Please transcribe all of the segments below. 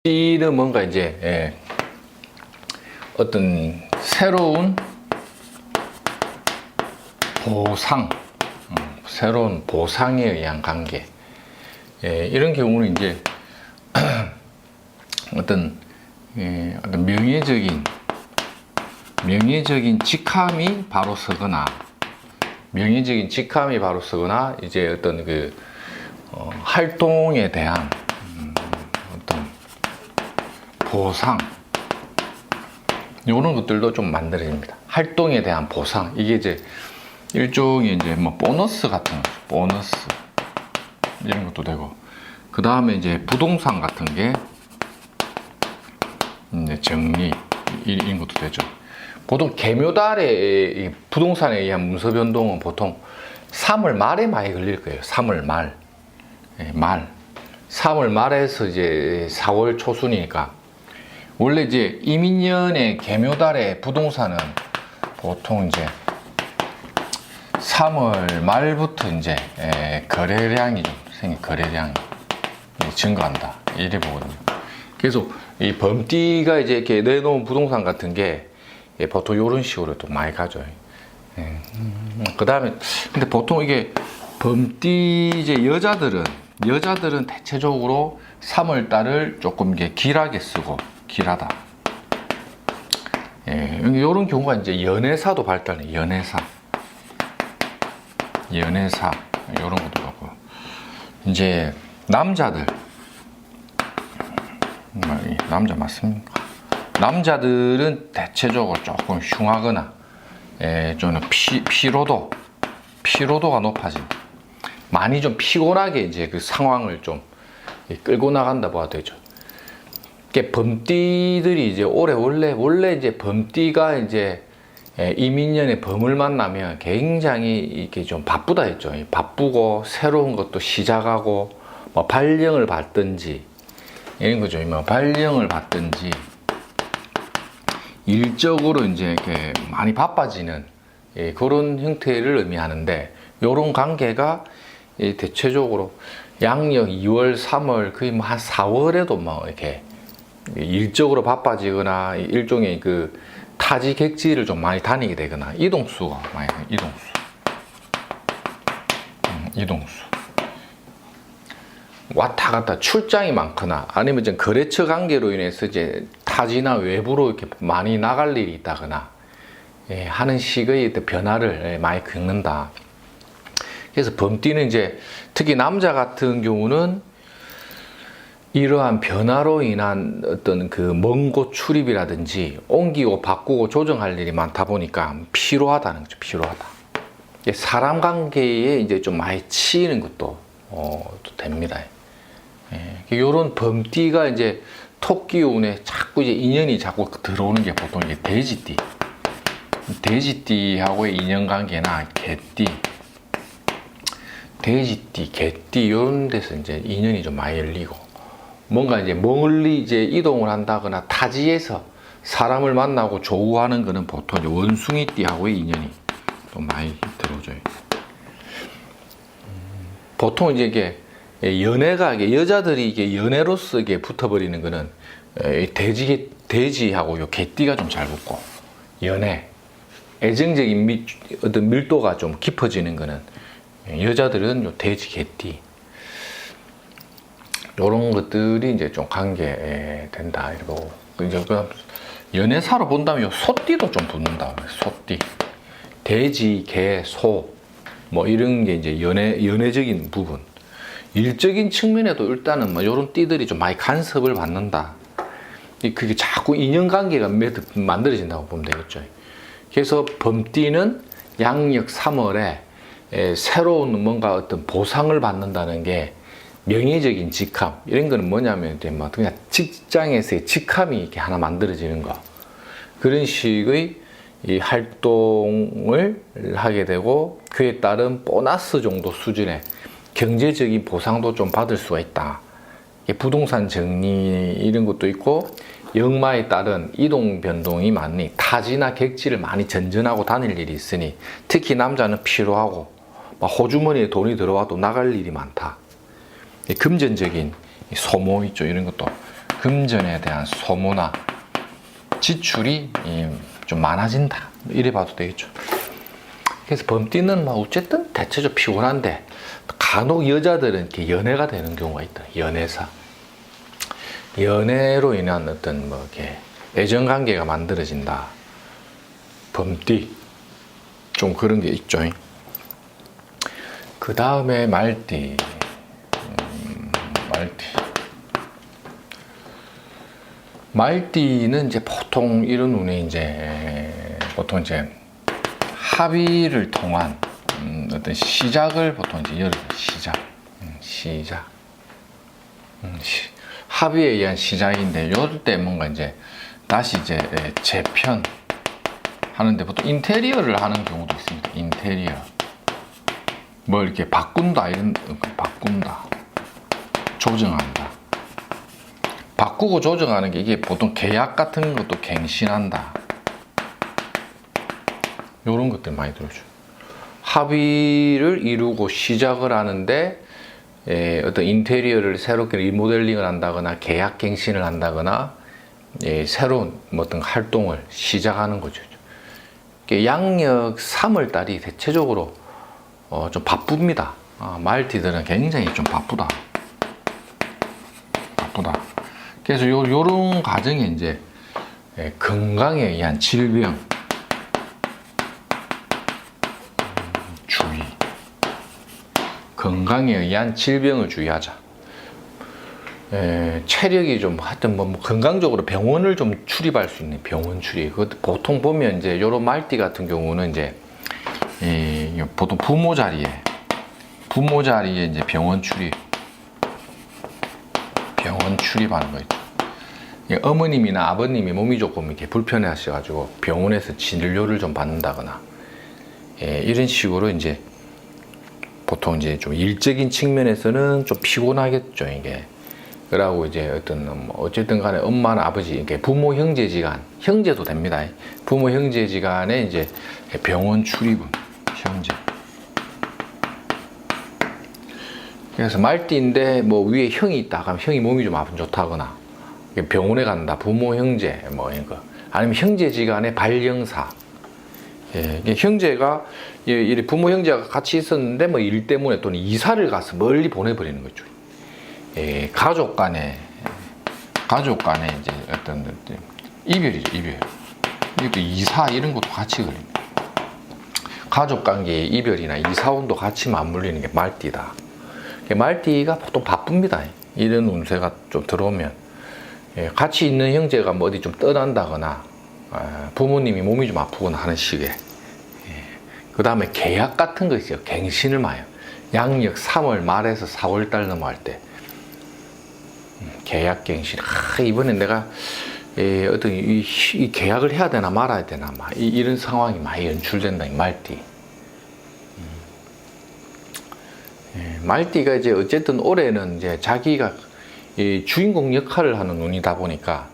범띠는 뭔가 이제 어떤 새로운 보상, 새로운 보상에 의한 관계, 이런 경우는 이제 어떤 명예적인 직함이 바로 서거나, 이제 어떤 활동에 대한 어떤 보상, 이런 것들도 좀 만들어집니다. 활동에 대한 보상, 이게 이제 일종의 이제 뭐 보너스 같은 거, 보너스 이런 것도 되고, 그 다음에 이제 부동산 같은 게 이제 정리 이런 것도 되죠. 보통 개묘달에 부동산에 의한 문서 변동은 보통 3월 말에 많이 걸릴 거예요. 3월 말. 3월 말에서 이제 4월 초순이니까, 원래 이제 이민년의 개묘달의 부동산은 보통 이제 3월 말부터 이제 거래량이 증가한다, 이래 보거든요. 그래서 이 범띠가 이제 이렇게 내놓은 부동산 같은 게 보통 이런 식으로 또 많이 가죠. 그 다음에 근데 보통 이게 범띠 이제 여자들은 대체적으로 3월 달을 조금 이게 길하게 쓰고, 길하다. 이런 경우가 이제 연애사도 발달해. 연애사 이런 것도 그렇고, 이제 남자들, 남자 맞습니까? 남자들은 대체적으로 조금 흉하거나, 좀 피로도가 높아진다. 많이 좀 피곤하게 이제 그 상황을 좀 끌고 나간다 봐도 되죠. 범띠들이 이제 원래 이제 범띠가 이제 이민년에 범을 만나면 굉장히 이렇게 좀 바쁘다 했죠. 바쁘고 새로운 것도 시작하고, 뭐 발령을 받든지 이런 거죠. 뭐 발령을 받든지 일적으로 이제 이렇게 많이 바빠지는 그런 형태를 의미하는데, 이런 관계가 대체적으로 양력 2월, 3월, 거의 뭐 한 4월에도 뭐 이렇게 일적으로 바빠지거나, 일종의 그 타지 객지를 좀 많이 다니게 되거나, 이동수가 많이 이동수 왔다 갔다 출장이 많거나, 아니면 좀 거래처 관계로 인해서 이제 타지나 외부로 이렇게 많이 나갈 일이 있다거나 하는 식의 변화를 많이 겪는다. 그래서 범띠는 이제 특히 남자 같은 경우는 이러한 변화로 인한 어떤 그 먼 곳 출입이라든지 옮기고 바꾸고 조정할 일이 많다 보니까 피로하다는 거죠. 피로하다. 사람 관계에 이제 좀 많이 치이는 것도 또 됩니다. 요런 범띠가 이제 토끼운에 자꾸 이제 인연이 자꾸 들어오는 게 보통 이게 돼지띠하고의 인연 관계나 개띠 이런 데서 이제 인연이 좀 많이 열리고, 뭔가 이제 멀리 이제 이동을 한다거나 타지에서 사람을 만나고 조우하는 거는 보통 이제 원숭이띠하고의 인연이 또 많이 들어오죠. 보통 이제 이게 연애가 여자들이 이게 연애로서 이게 붙어버리는 거는 돼지하고 요 개띠가 좀 잘 붙고, 연애 애정적인 어떤 밀도가 좀 깊어지는 거는 여자들은 요 돼지 개띠, 요런 것들이 이제 좀 관계된다 이러고, 이제 연애사로 본다면 요 소띠도 좀 붙는다. 소띠, 돼지, 개, 소, 뭐 이런 게 이제 연애적인 부분. 일적인 측면에도 일단은 뭐 요런 띠들이 좀 많이 간섭을 받는다. 그게 자꾸 인연관계가 만들어진다고 보면 되겠죠. 그래서 범띠는 양력 3월에 새로운 뭔가 어떤 보상을 받는다는 게, 명예적인 직함, 이런 거는 뭐냐면 그냥 직장에서의 직함이 이렇게 하나 만들어지는 거, 그런 식의 이 활동을 하게 되고, 그에 따른 보너스 정도 수준의 경제적인 보상도 좀 받을 수가 있다. 부동산 정리 이런 것도 있고, 역마에 따른 이동 변동이 많으니 타지나 객지를 많이 전전하고 다닐 일이 있으니, 특히 남자는 피로하고 호주머니에 돈이 들어와도 나갈 일이 많다. 금전적인 소모 있죠. 이런 것도 금전에 대한 소모나 지출이 좀 많아진다. 이래 봐도 되겠죠. 그래서 범띠는 막 어쨌든 대체적으로 피곤한데 간혹 여자들은 이렇게 연애가 되는 경우가 있다. 연애사. 연애로 인한 어떤 뭐 이렇게 애정 관계가 만들어진다. 범띠. 좀 그런 게 있죠. 그 다음에 말띠. 말띠는 이제 보통 이런 운이 보통 이제 합의를 통한 어떤 시작을 보통 이제 열어서 시작. 합의에 의한 시작인데 요럴 때 뭔가 이제 다시 이제 재편 하는데 보통 인테리어를 하는 경우도 있습니다. 인테리어. 뭐 이렇게 바꾼다 조정한다. 바꾸고 조정하는 게 이게 보통 계약 같은 것도 갱신한다. 이런 것들 많이 들어죠. 합의를 이루고 시작을 하는데 어떤 인테리어를 새롭게 리모델링을 한다거나 계약 갱신을 한다거나 새로운 어떤 활동을 시작하는 거죠. 양력 3월 달이 대체적으로 좀 바쁩니다. 말띠들은 굉장히 좀 바쁘다. 그래서 요런 과정에 이제 건강에 의한 질병 주의. 건강에 의한 질병을 주의하자. 체력이 좀 하여튼 뭐 건강적으로 병원을 좀 출입할 수 있는 병원 출입. 보통 보면 이제 요런 말띠 같은 경우는 이제 보통 부모 자리에 이제 병원 출입하는 거 있죠. 어머님이나 아버님이 몸이 조금 이렇게 불편해 하셔가지고 병원에서 진료를 좀 받는다거나 이런 식으로 이제 보통 이제 좀 일적인 측면에서는 좀 피곤하겠죠, 이게. 그러고 이제 어쨌든 간에 엄마나 아버지, 이렇게 부모 형제지간, 형제도 됩니다. 부모 형제지간에 이제 병원 출입은 형제. 그래서 말띠인데 뭐 위에 형이 있다 하면 형이 몸이 좀 아픈 좋다거나 병원에 간다, 부모 형제 뭐 이런 거, 아니면 형제지간의 발령사. 형제가 부모 형제가 같이 있었는데 뭐 일 때문에 또는 이사를 가서 멀리 보내버리는 거죠. 가족 간에 이제 어떤 이별이죠, 이별. 이것도 이사 이런 것도 같이 걸립니다. 가족 관계의 이별이나 이사운도 같이 맞물리는 게 말띠다. 말띠가 보통 바쁩니다. 이런 운세가 좀 들어오면 같이 있는 형제가 뭐 어디 좀 떠난다거나 부모님이 몸이 좀 아프거나 하는 식의. 그 다음에 계약 같은 거 있어요. 갱신을 마요. 양력 3월 말에서 4월 달 넘어갈 때 계약 갱신. 이번엔 내가 어떤 이 계약을 해야 되나 말아야 되나 이런 상황이 많이 연출된다. 이 말띠. 말띠가 이제 어쨌든 올해는 이제 자기가 주인공 역할을 하는 운이다 보니까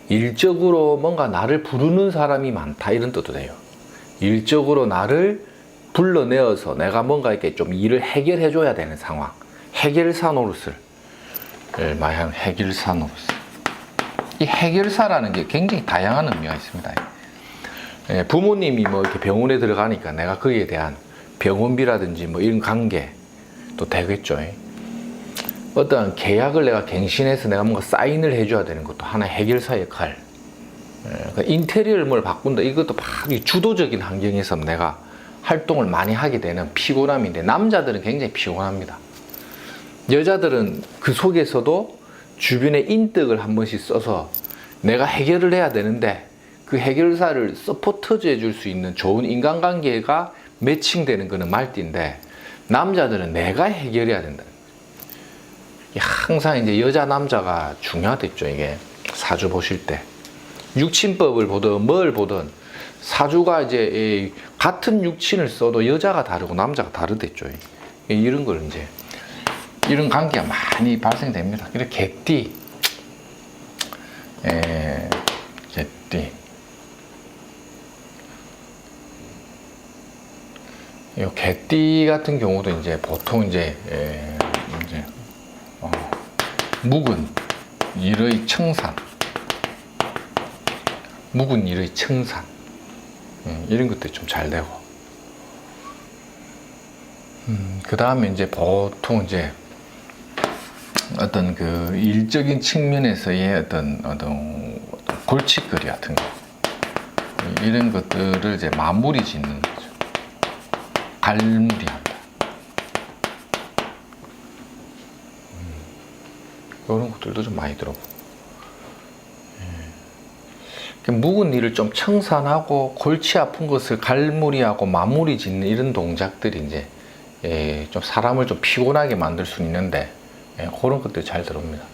일적으로 뭔가 나를 부르는 사람이 많다, 이런 뜻도 돼요. 일적으로 나를 불러내어서 내가 뭔가 이렇게 좀 일을 해결해 줘야 되는 상황. 해결사 노릇을 많이 하는 해결사 노릇. 이 해결사라는 게 굉장히 다양한 의미가 있습니다. 부모님이 뭐 이렇게 병원에 들어가니까 내가 거기에 대한 병원비라든지 뭐 이런 관계 또 되겠죠. 어떠한 계약을 내가 갱신해서 내가 뭔가 사인을 해줘야 되는 것도 하나의 해결사 역할. 인테리어를 뭘 바꾼다, 이것도 막 주도적인 환경에서 내가 활동을 많이 하게 되는 피곤함인데, 남자들은 굉장히 피곤합니다. 여자들은 그 속에서도 주변에 인덕을 한 번씩 써서 내가 해결을 해야 되는데 그 해결사를 서포트해 줄 수 있는 좋은 인간관계가 매칭되는 거는 말띠인데, 남자들은 내가 해결해야 된다. 항상 이제 여자 남자가 중요하겠죠. 이게 사주 보실 때 육친법을 보든 뭘 보든 사주가 이제 같은 육친을 써도 여자가 다르고 남자가 다르겠죠. 이런 걸 이제 이런 관계가 많이 발생됩니다. 그래서 개띠, 이 개띠 같은 경우도 이제 보통 이제 묵은 일의 청산, 묵은 일의 청산, 이런 것들이 좀 잘 되고, 그 다음에 이제 보통 이제 어떤 그 일적인 측면에서의 어떤 골칫거리 같은 거, 이런 것들을 이제 마무리 짓는 거죠. 갈무리한다. 이런 것들도 좀 많이 들어보고, 묵은 일을 좀 청산하고 골치 아픈 것을 갈무리하고 마무리 짓는 이런 동작들이 이제 좀 사람을 좀 피곤하게 만들 수 있는데, 그런 것들이 잘 들어옵니다.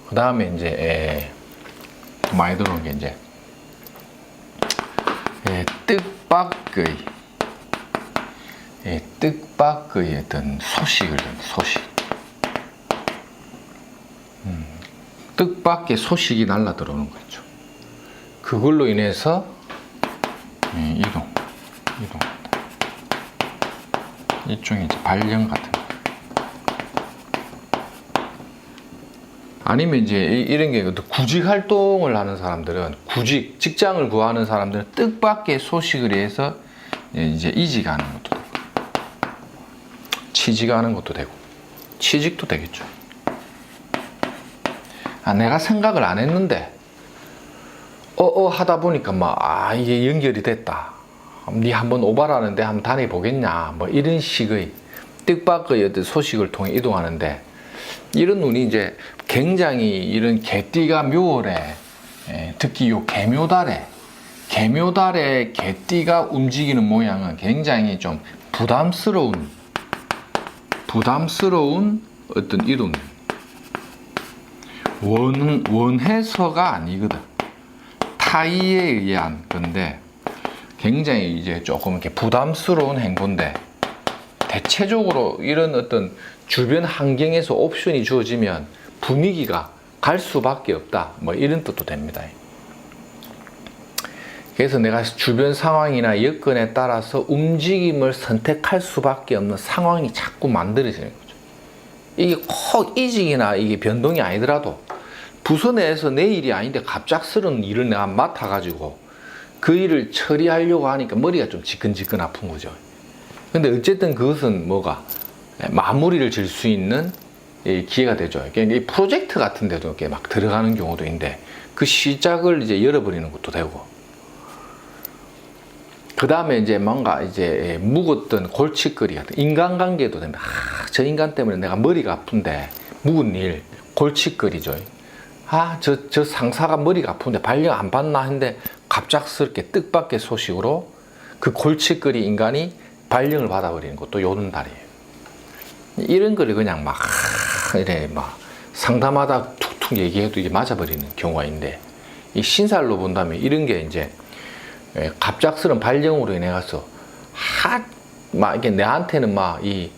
그 다음에 이제 많이 들어오는 게 이제 뜻밖의 어떤 소식을 소식. 뜻밖의 소식이 날라 들어오는 거죠. 그걸로 인해서 이동. 일종의 이제 발령 같은 거. 아니면 이제 이런 게 구직 활동을 하는 사람들은, 직장을 구하는 사람들은 뜻밖의 소식을 위해서 이제 이직하는 것도 되고, 취직하는 것도 되고, 취직도 되겠죠. 내가 생각을 안 했는데 하다 보니까 이게 연결이 됐다. 니 한번 오바라는데 한번 다녀보겠냐, 뭐 이런 식의 뜻밖의 어떤 소식을 통해 이동하는데, 이런 운이 이제 굉장히 이런 개띠가 묘월에, 특히 요 개묘달에 개띠가 움직이는 모양은 굉장히 좀 부담스러운 어떤 이동. 원해서가 아니거든. 타의에 의한 건데, 굉장히 이제 조금 이렇게 부담스러운 행보인데, 대체적으로 이런 어떤 주변 환경에서 옵션이 주어지면 분위기가 갈 수밖에 없다, 뭐 이런 뜻도 됩니다. 그래서 내가 주변 상황이나 여건에 따라서 움직임을 선택할 수밖에 없는 상황이 자꾸 만들어지는 거죠. 이게 꼭 이직이나 이게 변동이 아니더라도 부서 내에서 내 일이 아닌데 갑작스러운 일을 내가 맡아가지고 그 일을 처리하려고 하니까 머리가 좀 지끈지끈 아픈 거죠. 근데 어쨌든 그것은 뭐가 마무리를 질 수 있는 기회가 되죠. 이 프로젝트 같은 데도 이렇게 막 들어가는 경우도 있는데, 그 시작을 이제 열어버리는 것도 되고, 그 다음에 이제 뭔가 이제 묵었던 골칫거리 같은 인간관계도 됩니다. 저 인간 때문에 내가 머리가 아픈데, 묵은 일, 골칫거리죠. 저 상사가 머리가 아픈데 발령 안 받나 했는데 갑작스럽게 뜻밖의 소식으로 그 골칫거리 인간이 발령을 받아버리는 것도 요런 달이에요. 이런 거를 그냥 이래 상담하다 툭툭 얘기해도 이게 맞아버리는 경우가 있는데, 이 신살로 본다면 이런 게 이제 갑작스러운 발령으로 인해서 이게 내한테는 이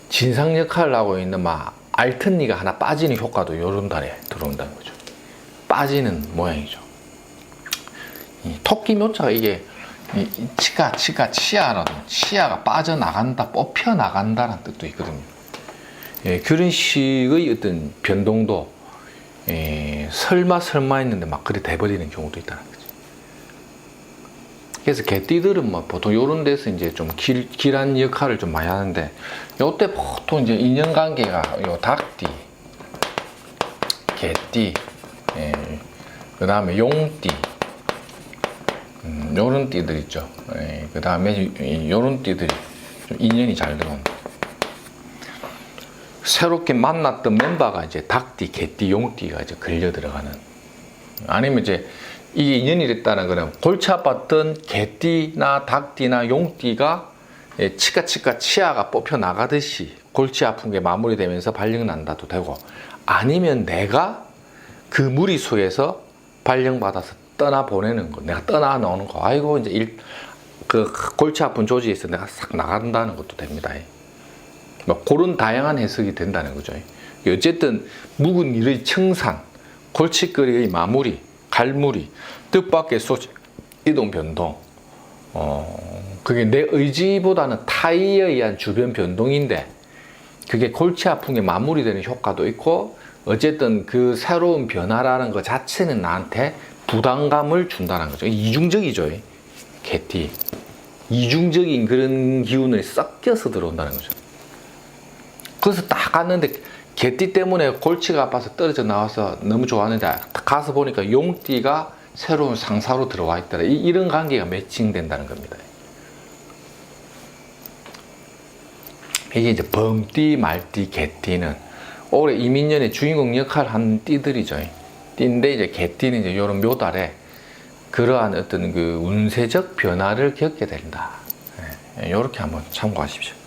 진상 역할을 하고 있는 알턴니가 하나 빠지는 효과도 요런 달에 들어온다는 거죠. 빠지는 모양이죠. 이 토끼 묘자가 이게 치아라도 치아가 빠져나간다, 뽑혀나간다라는 뜻도 있거든요. 그런 식의 어떤 변동도 설마 했는데 그래 돼버리는 경우도 있다는 거죠. 그래서 개띠들은 보통 요런 데서 이제 좀 길한 역할을 좀 많이 하는데, 요때 보통 이제 인연관계가 요 닭띠, 개띠, 그 다음에 용띠, 요런 띠들 있죠. 그 다음에 요런 띠들이 좀 인연이 잘 들어옵니다. 새롭게 만났던 멤버가 이제 닭띠, 개띠, 용띠가 이제 걸려 들어가는, 아니면 이제 이게 인연이 됐다는 거는 골치 아팠던 개띠나 닭띠나 용띠가 치아가 뽑혀 나가듯이 골치 아픈 게 마무리되면서 발령 난다도 되고, 아니면 내가 그 무리수에서 발령받아서 떠나 보내는 거, 내가 떠나 나오는 거, 아이고 이제 그 골치 아픈 조직에서 내가 싹 나간다는 것도 됩니다. 그런 다양한 해석이 된다는 거죠. 어쨌든 묵은 일의 청산, 골칫거리의 마무리, 갈무리, 뜻밖의 소식, 이동 변동, 그게 내 의지보다는 타의에 의한 주변 변동인데, 그게 골치 아픈 게 마무리되는 효과도 있고, 어쨌든 그 새로운 변화라는 것 자체는 나한테 부담감을 준다는 거죠. 이중적이죠. 개띠. 이중적인 그런 기운을 섞여서 들어온다는 거죠. 그래서 딱 갔는데 개띠 때문에 골치가 아파서 떨어져 나와서 너무 좋았는데 가서 보니까 용띠가 새로운 상사로 들어와 있더라. 이런 관계가 매칭된다는 겁니다. 이게 이제 범띠, 말띠, 개띠는 올해 이민년의 주인공 역할을 한 띠들이죠. 띠인데 이제 개띠는 이제 이런 묘달에 그러한 어떤 그 운세적 변화를 겪게 된다. 이렇게 한번 참고하십시오.